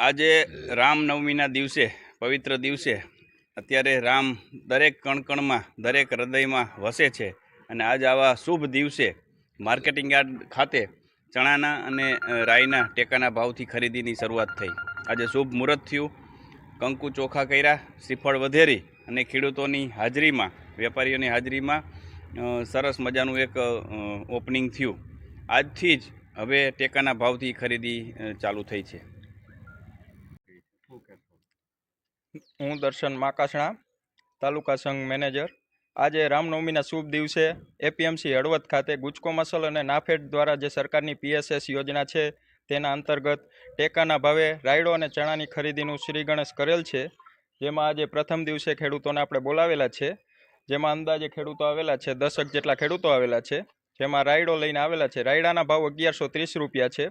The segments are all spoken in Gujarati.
આજે રામનવમીના દિવસે પવિત્ર દિવસે અત્યારે રામ દરેક કણકણમાં દરેક હૃદયમાં વસે છે અને આજ આવા શુભ દિવસે માર્કેટિંગ યાર્ડ ખાતે ચણાના અને રાઈના ટેકાના ભાવથી ખરીદીની શરૂઆત થઈ। આજે શુભ મુહૂર્ત થયું, કંકુ ચોખા કર્યા, શ્રીફળ વધેરી અને ખેડૂતોની હાજરીમાં વેપારીઓની હાજરીમાં સરસ મજાનું એક ઓપનિંગ થયું। આજથી જ હવે ટેકાના ભાવથી ખરીદી ચાલુ થઈ છે। હું દર્શન માકાસણા, તાલુકા સંઘ મેનેજર। આજે રામનવમીના શુભ દિવસે એપીએમસી હળવદ ખાતે ગુજકો મસલ અને નાફેડ દ્વારા જે સરકારની પીએસએસ યોજના છે તેના અંતર્ગત ટેકાના ભાવે રાયડો અને ચણાની ખરીદીનું શ્રી ગણેશ કરેલ છે। જેમાં આજે પ્રથમ દિવસે ખેડૂતોને આપણે બોલાવેલા છે, જેમાં અંદાજે ખેડૂતો આવેલા છે 10 જેટલા ખેડૂતો આવેલા છે, જેમાં રાયડો લઈને આવેલા છે। રાયડાના ભાવ 1130 રૂપિયા છે।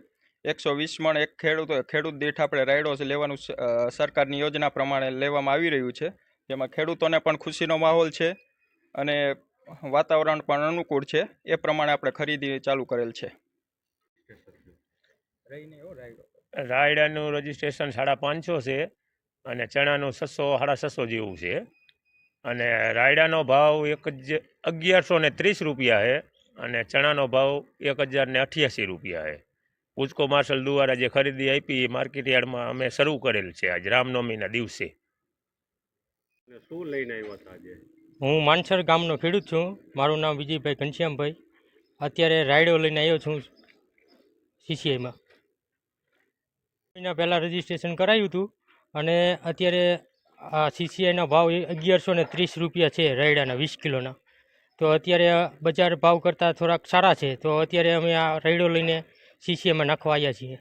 120 મણ એક ખેડૂત દીઠ આપણે રાયડો લેવાનું સરકારની યોજના પ્રમાણે લેવામાં આવી રહ્યું છે, જેમાં ખેડૂતોને પણ ખુશીનો માહોલ છે અને વાતાવરણ પણ અનુકૂળ છે। એ પ્રમાણે આપણે ખરીદી ચાલુ કરેલ છે। રાયડાનું રજીસ્ટ્રેશન 550 છે અને ચણાનું 600-650 જેવું છે અને રાયડાનો ભાવ 1130 રૂપિયા છે અને ચણાનો ભાવ 1088 રૂપિયા છે। ગુજકો માર્શલ દ્વારા જે ખરીદી આપી માર્કેટ યાર્ડમાં અમે શરૂ કરેલ છે આજ રામનવમીના દિવસે। શું લઈને આવ્યા હતા આજે? હું માનસર ગામનો ખેડૂત છું। મારું નામ વિજયભાઈ ઘનશ્યામભાઈ। અત્યારે રાયડો લઈને આવ્યો છું સીસીઆઈમાં। મહિના પહેલાં રજીસ્ટ્રેશન કરાવ્યું હતું અને અત્યારે આ સીસીઆઈનો ભાવ 1130 રૂપિયા છે રાયડાના 20 કિલોના। તો અત્યારે બજાર ભાવ કરતાં થોડાક સારા છે, તો અત્યારે અમે આ રાયડો લઈને સીસીઆઈમાં નાખવા આવ્યા છીએ।